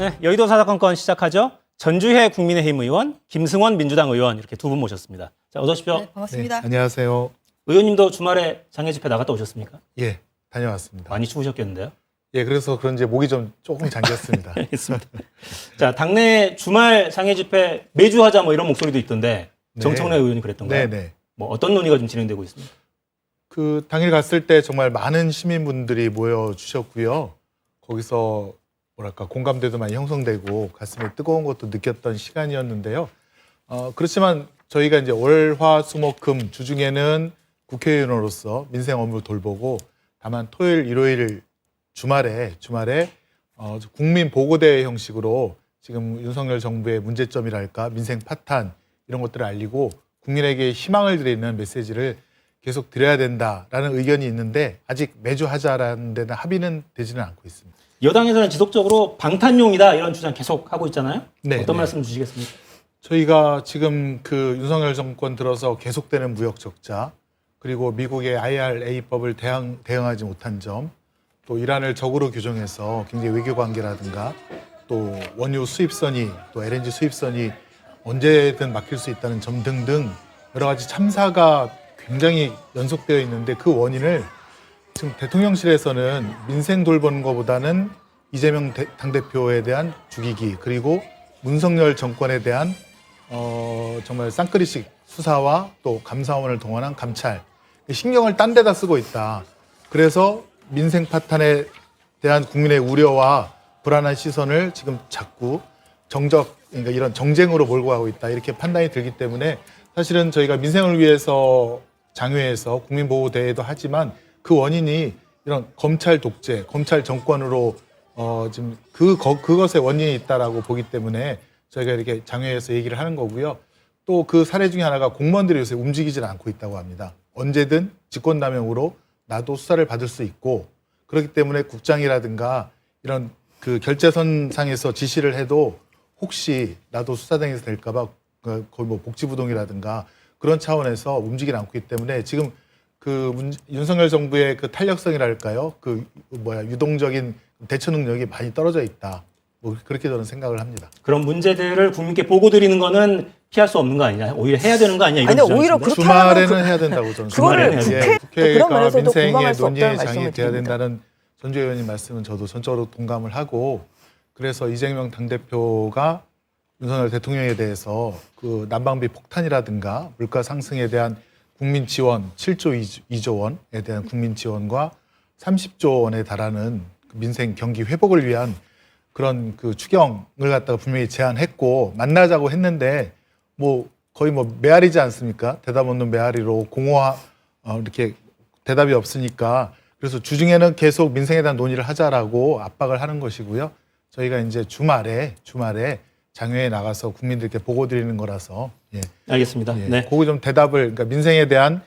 네, 여의도 사사건건 시작하죠. 전주혜 국민의힘 의원, 김승원 민주당 의원 이렇게 두 분 모셨습니다. 자, 어서 오십시오. 네, 반갑습니다. 네, 안녕하세요. 의원님도 주말에 장애 집회 나갔다 오셨습니까? 예, 다녀왔습니다. 많이 추우셨겠는데요. 예, 그래서 그런지 목이 좀 조금 잠겼습니다. 알겠습니다. 자, 당내 주말 장애 집회 매주 하자 뭐 이런 목소리도 있던데 네. 정청래 의원이 그랬던가요? 네네. 뭐 어떤 논의가 좀 진행되고 있습니까? 그 당일 갔을 때 정말 많은 시민분들이 모여주셨고요. 거기서 뭐랄까 공감대도 많이 형성되고 가슴에 뜨거운 것도 느꼈던 시간이었는데요. 그렇지만 저희가 이제 월, 화, 수, 목, 금 주중에는 국회의원으로서 민생 업무 돌보고 다만 토요일, 일요일 주말에 국민 보고대회 형식으로 지금 윤석열 정부의 문제점이랄까 민생 파탄 이런 것들을 알리고 국민에게 희망을 드리는 메시지를 계속 드려야 된다라는 의견이 있는데 아직 매주 하자라는 데는 합의는 되지는 않고 있습니다. 여당에서는 지속적으로 방탄용이다 이런 주장 계속 하고 있잖아요. 네, 어떤 네. 말씀 주시겠습니까? 저희가 지금 그 윤석열 정권 들어서 계속되는 무역 적자 그리고 미국의 IRA법을 대응하지 못한 점 또 이란을 적으로 규정해서 굉장히 외교 관계라든가 또 원유 수입선이 또 LNG 수입선이 언제든 막힐 수 있다는 점 등등 여러 가지 참사가 굉장히 연속되어 있는데 그 원인을 지금 대통령실에서는 민생 돌보는 것보다는 이재명 당대표에 대한 죽이기 그리고 문석열 정권에 대한 정말 쌍끌이식 수사와 또 감사원을 동원한 감찰 신경을 딴 데다 쓰고 있다. 그래서 민생 파탄에 대한 국민의 우려와 불안한 시선을 지금 자꾸 그러니까 이런 정쟁으로 몰고 가고 있다. 이렇게 판단이 들기 때문에 사실은 저희가 민생을 위해서 장외에서 국민보호대회도 하지만 그 원인이 이런 검찰 독재, 검찰 정권으로 지금 그것의 원인이 있다라고 보기 때문에 저희가 이렇게 장외에서 얘기를 하는 거고요. 또 그 사례 중에 하나가 공무원들이 요새 움직이질 않고 있다고 합니다. 언제든 직권남용으로 나도 수사를 받을 수 있고 그렇기 때문에 국장이라든가 이런 그 결재선상에서 지시를 해도 혹시 나도 수사당해서 될까봐 거의 뭐 복지부동이라든가 그런 차원에서 움직이지 않고 있기 때문에 지금 윤석열 정부의 그 탄력성이랄까요? 유동적인 대처 능력이 많이 떨어져 있다. 뭐 그렇게 저는 생각을 합니다. 그런 문제들을 국민께 보고 드리는 거는 피할 수 없는 거 아니냐? 오히려 해야 되는 거 아니냐? 이런 아니, 오히려 주장이신데? 주말에는 해야 된다고 저는 그거를 생각해요. 국회 그런 국회가 면에서도 민생의 공감할 수 논의의 없다는 장이 말씀을 돼야 드립니다. 된다는 전주 의원님 말씀은 저도 전적으로 동감을 하고 그래서 이재명 당대표가 윤석열 대통령에 대해서 그 난방비 폭탄이라든가 물가 상승에 대한 국민 지원 7조 2조 원에 대한 국민 지원과 30조 원에 달하는 민생 경기 회복을 위한 그런 그 추경을 갖다가 분명히 제안했고 만나자고 했는데 거의 메아리지 않습니까? 대답 없는 메아리로 이렇게 대답이 없으니까 그래서 주중에는 계속 민생에 대한 논의를 하자라고 압박을 하는 것이고요. 저희가 이제 주말에 장외에 나가서 국민들께 보고 드리는 거라서 알겠습니다. 네. 그거 좀 그러니까 민생에 대한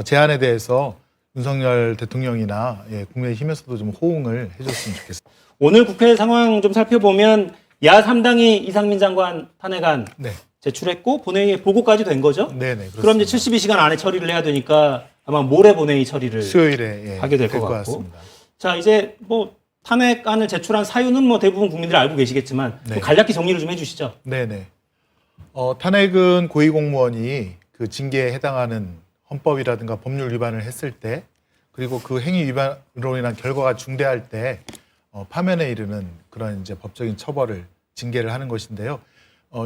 제안에 대해서 윤석열 대통령이나 국민의힘에서도 좀 호응을 해줬으면 좋겠습니다. 오늘 국회 상황 좀 살펴보면 야 3당이 이상민 장관 탄핵안 네, 제출했고 본회의에 보고까지 된 거죠? 네네. 그럼 이제 72시간 안에 처리를 해야 되니까 아마 모레 본회의 처리를 수요일에 하게 될 것 같고. 같습니다. 자, 이제 탄핵안을 제출한 사유는 대부분 국민들이 알고 계시겠지만 네. 간략히 정리를 좀 해주시죠. 네네. 탄핵은 고위공무원이 그 징계에 해당하는 헌법이라든가 법률 위반을 했을 때 그리고 그 행위 위반으로 인한 결과가 중대할 때 파면에 이르는 그런 이제 법적인 처벌을 징계를 하는 것인데요.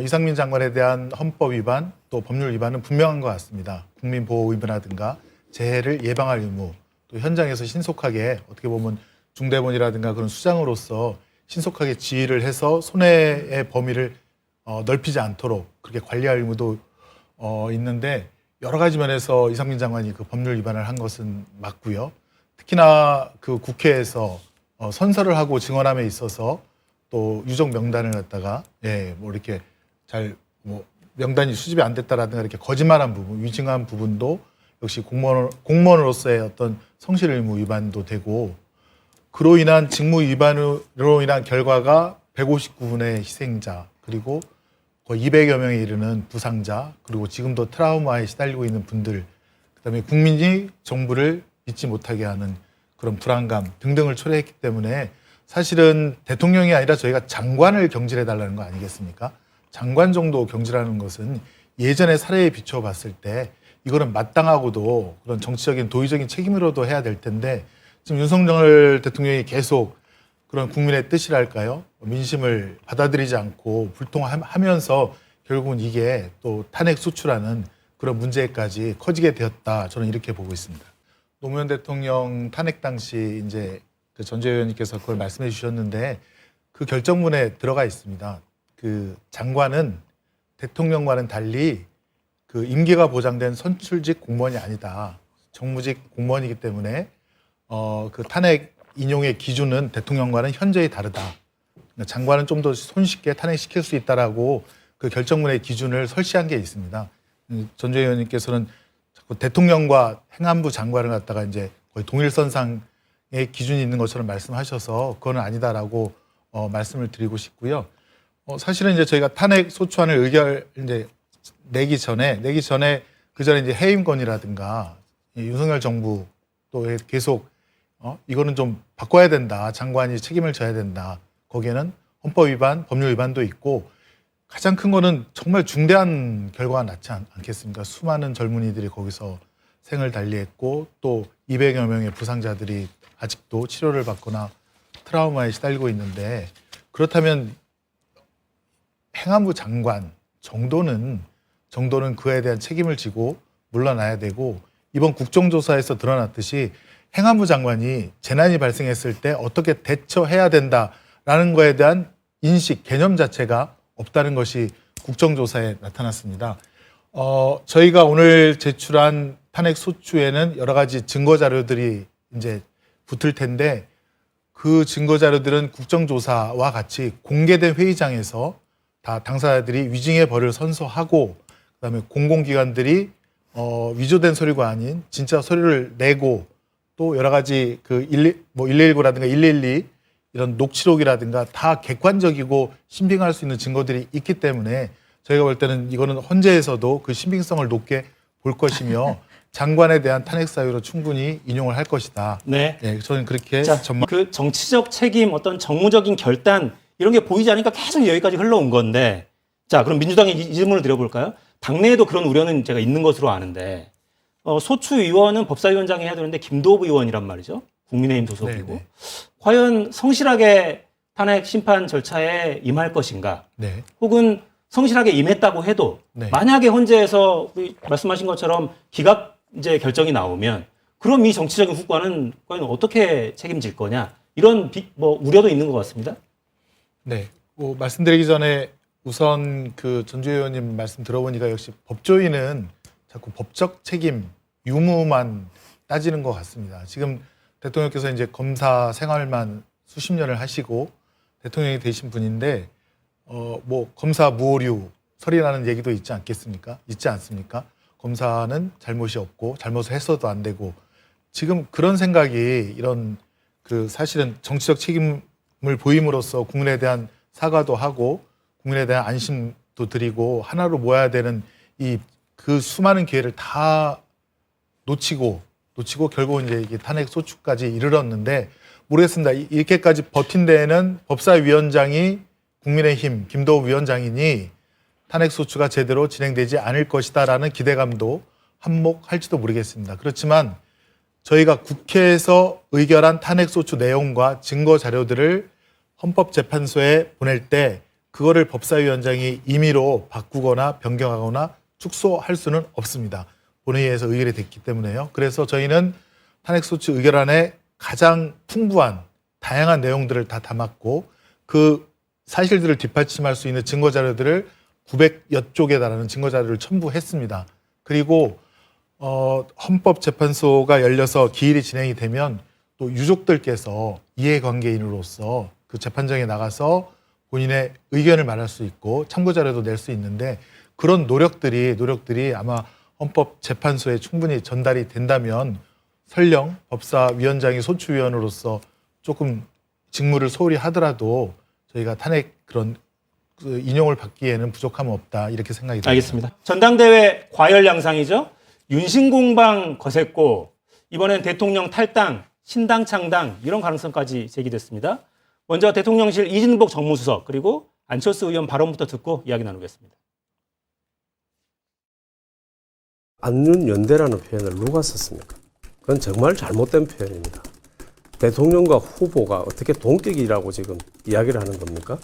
이상민 장관에 대한 헌법 위반 또 법률 위반은 분명한 것 같습니다. 국민보호 의무라든가 재해를 예방할 의무 또 현장에서 신속하게 어떻게 보면 중대본이라든가 그런 수장으로서 신속하게 지휘를 해서 손해의 범위를 넓히지 않도록 그렇게 관리할 의무도 있는데 여러 가지 면에서 이상민 장관이 그 법률 위반을 한 것은 맞고요. 특히나 그 국회에서 선서를 하고 증언함에 있어서 또 유족 명단을 갖다가 이렇게 명단이 수집이 안 됐다라든가 이렇게 거짓말한 부분, 위증한 부분도 역시 공무원으로서의 어떤 성실 의무 위반도 되고 그로 인한 직무 위반으로 인한 결과가 159분의 희생자 그리고 거의 200여 명에 이르는 부상자 그리고 지금도 트라우마에 시달리고 있는 분들 그다음에 국민이 정부를 믿지 못하게 하는 그런 불안감 등등을 초래했기 때문에 사실은 대통령이 아니라 저희가 장관을 경질해달라는 거 아니겠습니까? 장관 정도 경질하는 것은 예전의 사례에 비춰봤을 때 이거는 마땅하고도 그런 정치적인 도의적인 책임으로도 해야 될 텐데 지금 윤석열 대통령이 계속 그런 국민의 뜻이랄까요? 민심을 받아들이지 않고 불통하면서 결국은 이게 또 탄핵 소추라는 그런 문제까지 커지게 되었다. 저는 이렇게 보고 있습니다. 노무현 대통령 탄핵 당시 이제 그 전재 의원님께서 그걸 말씀해 주셨는데 그 결정문에 들어가 있습니다. 그 장관은 대통령과는 달리 그 임기가 보장된 선출직 공무원이 아니다. 정무직 공무원이기 때문에 그 탄핵 인용의 기준은 대통령과는 현저히 다르다. 그러니까 장관은 좀 더 손쉽게 탄핵시킬 수 있다라고 그 결정문의 기준을 설치한 게 있습니다. 전재 의원님께서는 자꾸 대통령과 행안부 장관을 갖다가 이제 거의 동일선상의 기준이 있는 것처럼 말씀하셔서 그거는 아니다라고 말씀을 드리고 싶고요. 사실은 이제 저희가 탄핵 소추안을 이제 내기 전에 그 전에 이제 해임권이라든가 윤석열 정부 또 계속 이거는 좀 바꿔야 된다. 장관이 책임을 져야 된다. 거기에는 헌법 위반, 법률 위반도 있고 가장 큰 거는 정말 중대한 결과가 났지 않겠습니까? 수많은 젊은이들이 거기서 생을 달리했고 또 200여 명의 부상자들이 아직도 치료를 받거나 트라우마에 시달리고 있는데 그렇다면 행안부 장관 정도는 그에 대한 책임을 지고 물러나야 되고 이번 국정조사에서 드러났듯이 행안부 장관이 재난이 발생했을 때 어떻게 대처해야 된다라는 거에 대한 인식, 개념 자체가 없다는 것이 국정조사에 나타났습니다. 저희가 오늘 제출한 탄핵 소추에는 여러 가지 증거 자료들이 이제 붙을 텐데 그 증거 자료들은 국정조사와 같이 공개된 회의장에서 다 당사자들이 위증의 벌을 선서하고 그다음에 공공기관들이 위조된 서류가 아닌 진짜 서류를 내고 또 여러 가지 그 119라든가 112 이런 녹취록이라든가 다 객관적이고 신빙할 수 있는 증거들이 있기 때문에 저희가 볼 때는 이거는 헌재에서도 그 신빙성을 높게 볼 것이며 장관에 대한 탄핵 사유로 충분히 인용을 할 것이다. 네. 네, 저는 그렇게 자, 그 정치적 책임, 어떤 정무적인 결단 이런 게 보이지 않으니까 계속 여기까지 흘러온 건데, 자, 그럼 민주당에 이 질문을 드려볼까요? 당내에도 그런 우려는 제가 있는 것으로 아는데, 소추위원은 법사위원장이 해야 되는데 김도읍 의원이란 말이죠. 국민의힘 소속이고. 네네. 과연 성실하게 탄핵 심판 절차에 임할 것인가? 네. 혹은 성실하게 임했다고 해도 네. 만약에 헌재에서 우리 말씀하신 것처럼 기각 이제 결정이 나오면 그럼 이 정치적인 후과는 과연 어떻게 책임질 거냐? 이런 우려도 있는 것 같습니다. 네. 말씀드리기 전에 우선 그 전주 의원님 말씀 들어보니까 역시 법조인은 자꾸 법적 책임, 유무만 따지는 것 같습니다. 지금 대통령께서 이제 검사 생활만 수십 년을 하시고 대통령이 되신 분인데, 검사 무오류 설이라는 얘기도 있지 않겠습니까? 있지 않습니까? 검사는 잘못이 없고 잘못을 했어도 안 되고 지금 그런 생각이 이런 그 사실은 정치적 책임을 보임으로써 국민에 대한 사과도 하고 국민에 대한 안심도 드리고 하나로 모아야 되는 그 수많은 기회를 다 놓치고 결국은 이제 이게 탄핵 소추까지 이르렀는데 모르겠습니다. 이렇게까지 버틴 데에는 법사위원장이 국민의힘 김도읍 위원장이니 탄핵 소추가 제대로 진행되지 않을 것이다라는 기대감도 한몫할지도 모르겠습니다. 그렇지만 저희가 국회에서 의결한 탄핵 소추 내용과 증거 자료들을 헌법재판소에 보낼 때 그거를 법사위원장이 임의로 바꾸거나 변경하거나 축소할 수는 없습니다. 본회의에서 의결이 됐기 때문에요. 그래서 저희는 탄핵소추 의결안에 가장 풍부한 다양한 내용들을 다 담았고 그 사실들을 뒷받침할 수 있는 증거 자료들을 900여 쪽에 달하는 증거 자료를 첨부했습니다. 그리고 헌법재판소가 열려서 기일이 진행이 되면 또 유족들께서 이해관계인으로서 그 재판장에 나가서 본인의 의견을 말할 수 있고 참고 자료도 낼 수 있는데 그런 노력들이 아마 헌법재판소에 충분히 전달이 된다면 설령 법사위원장이 소추위원으로서 조금 직무를 소홀히 하더라도 저희가 탄핵 그런 인용을 받기에는 부족함은 없다 이렇게 생각이 듭니다. 알겠습니다. 전당대회 과열 양상이죠. 윤심공방 거셌고 이번엔 대통령 탈당, 신당 창당 이런 가능성까지 제기됐습니다. 먼저 대통령실 이진복 정무수석 그리고 안철수 의원 발언부터 듣고 이야기 나누겠습니다. 안윤연대라는 표현을 누가 썼습니까? 그건 정말 잘못된 표현입니다. 대통령과 후보가 어떻게 동격이라고 지금 이야기를 하는 겁니까?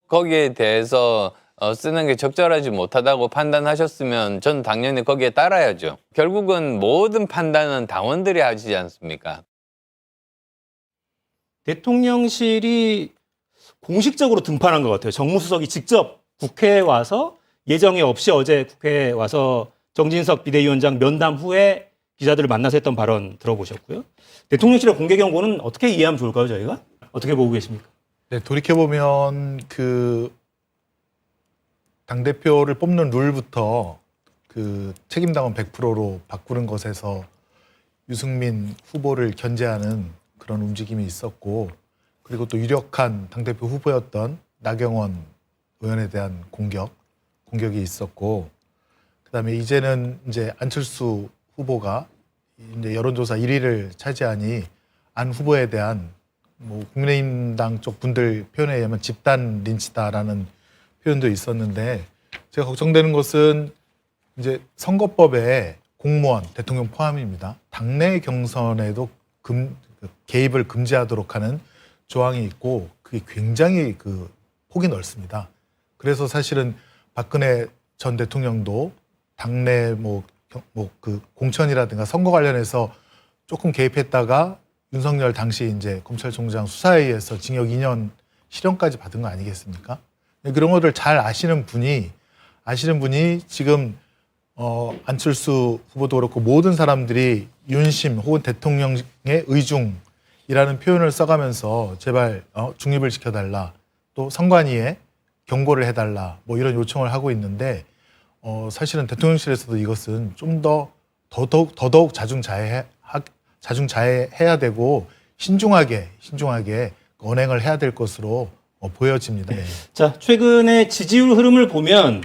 거기에 대해서 쓰는 게 적절하지 못하다고 판단하셨으면 전 당연히 거기에 따라야죠. 결국은 모든 판단은 당원들이 하지 않습니까? 대통령실이 공식적으로 등판한 것 같아요. 정무수석이 직접 국회에 와서 예정이 없이 어제 국회에 와서 정진석 비대위원장 면담 후에 기자들을 만나서 했던 발언 들어보셨고요. 대통령실의 공개 경고는 어떻게 이해하면 좋을까요, 저희가? 어떻게 보고 계십니까? 네, 돌이켜보면 그 당대표를 뽑는 룰부터 그 책임당원 100%로 바꾸는 것에서 유승민 후보를 견제하는 그런 움직임이 있었고, 그리고 또 유력한 당대표 후보였던 나경원 의원에 대한 공격이 있었고, 그다음에 이제는 이제 안철수 후보가 이제 여론조사 1위를 차지하니 안 후보에 대한 뭐 국민의힘당 쪽 분들 표현에 의하면 집단 린치다라는 표현도 있었는데, 제가 걱정되는 것은 이제 선거법에 공무원, 대통령 포함입니다. 당내 경선에도 개입을 금지하도록 하는 조항이 있고, 그게 굉장히 그 폭이 넓습니다. 그래서 사실은 박근혜 전 대통령도 당내 그 공천이라든가 선거 관련해서 조금 개입했다가 윤석열 당시 이제 검찰총장 수사에 의해서 징역 2년 실형까지 받은 거 아니겠습니까? 그런 것들 잘 아시는 분이 지금 안철수 후보도 그렇고 모든 사람들이 윤심 혹은 대통령의 의중이라는 표현을 써가면서 제발 중립을 지켜달라, 또 선관위에 경고를 해달라, 뭐 이런 요청을 하고 있는데, 사실은 대통령실에서도 이것은 좀 더더욱 자중자애해야 되고 신중하게 언행을 해야 될 것으로 보여집니다. 네. 자, 최근에 지지율 흐름을 보면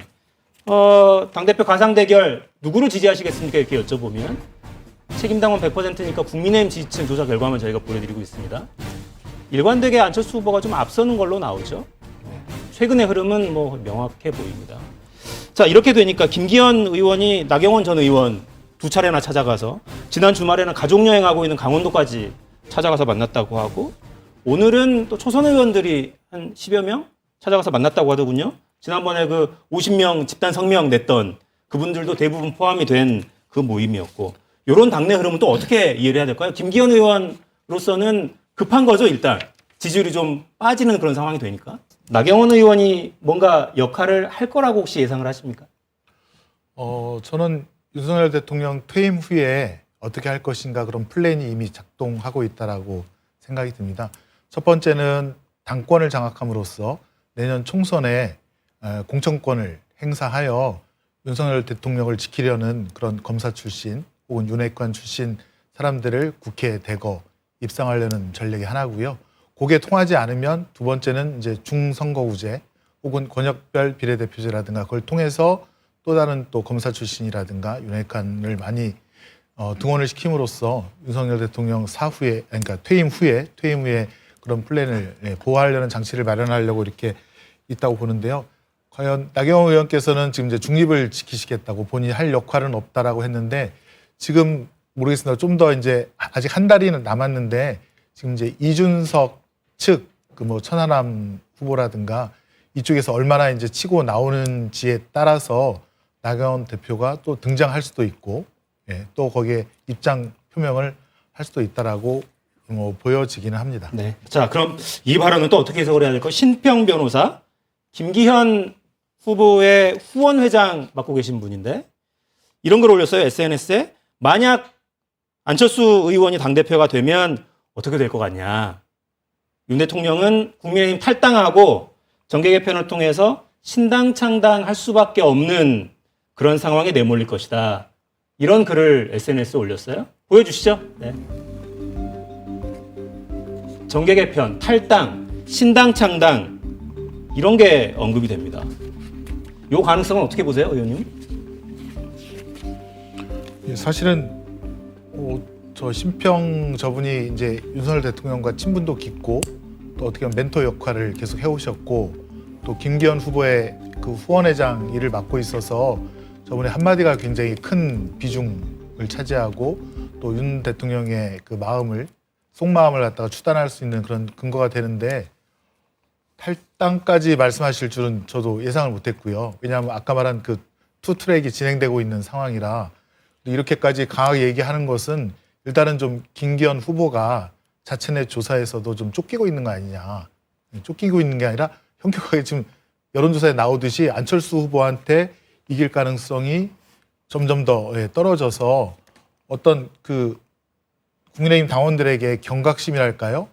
당대표 가상 대결 누구를 지지하시겠습니까? 이렇게 여쭤보면 책임당원 100%니까 국민의힘 지지층 조사 결과만 저희가 보여드리고 있습니다. 일관되게 안철수 후보가 좀 앞서는 걸로 나오죠. 최근의 흐름은 뭐 명확해 보입니다. 자, 이렇게 되니까 김기현 의원이 나경원 전 의원 2차례나 찾아가서 지난 주말에는 가족여행하고 있는 강원도까지 찾아가서 만났다고 하고, 오늘은 또 초선 의원들이 한 10여 명 찾아가서 만났다고 하더군요. 지난번에 그 50명 집단 성명 냈던 그분들도 대부분 포함이 된 그 모임이었고, 이런 당내 흐름은 또 어떻게 이해를 해야 될까요? 김기현 의원으로서는 급한 거죠, 일단. 지지율이 좀 빠지는 그런 상황이 되니까. 나경원 의원이 뭔가 역할을 할 거라고 혹시 예상을 하십니까? 저는 윤석열 대통령 퇴임 후에 어떻게 할 것인가 그런 플랜이 이미 작동하고 있다라고 생각이 듭니다. 첫 번째는 당권을 장악함으로써 내년 총선에 공천권을 행사하여 윤석열 대통령을 지키려는 그런 검사 출신 혹은 윤핵관 출신 사람들을 국회에 대거 입성하려는 전략이 하나고요. 그게 통하지 않으면 두 번째는 이제 중선거구제 혹은 권역별 비례대표제라든가 그걸 통해서 또 다른 또 검사 출신이라든가 윤핵관을 많이 등원을 시킴으로써 윤석열 대통령 사후에, 그러니까 퇴임 후에 그런 플랜을 보호하려는 장치를 마련하려고 이렇게 있다고 보는데요. 과연 나경원 의원께서는 지금 이제 중립을 지키시겠다고 본인이 할 역할은 없다라고 했는데, 지금 모르겠습니다. 좀 더 이제 아직 한 달이 남았는데 지금 이제 이준석 측 그 뭐 천하람 후보라든가 이쪽에서 얼마나 이제 치고 나오는지에 따라서 나경원 대표가 또 등장할 수도 있고, 또 거기에 입장 표명을 할 수도 있다라고 보여지기는 합니다. 네. 자, 그럼 이 발언은 또 어떻게 해석을 해야 될까요? 신평 변호사, 김기현 후보의 후원 회장 맡고 계신 분인데 이런 걸 올렸어요, SNS에. 만약 안철수 의원이 당대표가 되면 어떻게 될 것 같냐. 윤 대통령은 국민의힘 탈당하고 정계 개편을 통해서 신당 창당할 수밖에 없는 그런 상황에 내몰릴 것이다. 이런 글을 SNS에 올렸어요. 보여주시죠. 네. 정계 개편, 탈당, 신당 창당 이런 게 언급이 됩니다. 이 가능성은 어떻게 보세요, 의원님? 사실은 저 신평 저분이 이제 윤석열 대통령과 친분도 깊고 또 어떻게 보면 멘토 역할을 계속 해오셨고 또 김기현 후보의 그 후원회장 일을 맡고 있어서 저번에 한마디가 굉장히 큰 비중을 차지하고 또 윤 대통령의 그 마음을 속마음을 갖다가 추단할 수 있는 그런 근거가 되는데 탈당까지 말씀하실 줄은 저도 예상을 못했고요. 왜냐하면 아까 말한 그 투트랙이 진행되고 있는 상황이라 이렇게까지 강하게 얘기하는 것은 일단은 좀 김기현 후보가 자체 내 조사에서도 좀 쫓기고 있는 거 아니냐. 쫓기고 있는 게 아니라 현격하게 지금 여론조사에 나오듯이 안철수 후보한테 이길 가능성이 점점 더 떨어져서 어떤 그 국민의힘 당원들에게 경각심이랄까요?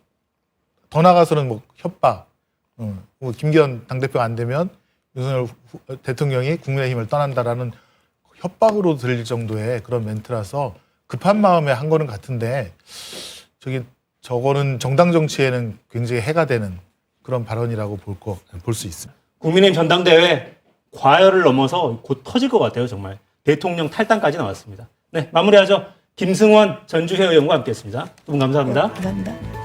더 나가서는 뭐 협박, 뭐 김기현 당대표가 안 되면 윤석열 대통령이 국민의힘을 떠난다라는 협박으로 들릴 정도의 그런 멘트라서 급한 마음에 한 거는 같은데 저거는 정당 정치에는 굉장히 해가 되는 그런 발언이라고 볼 수 있습니다. 국민의힘 전당대회 과열을 넘어서 곧 터질 것 같아요. 정말 대통령 탈당까지 나왔습니다. 네, 마무리하죠. 김승원 전주회 의원과 함께했습니다. 두 분 감사합니다. 감사합니다.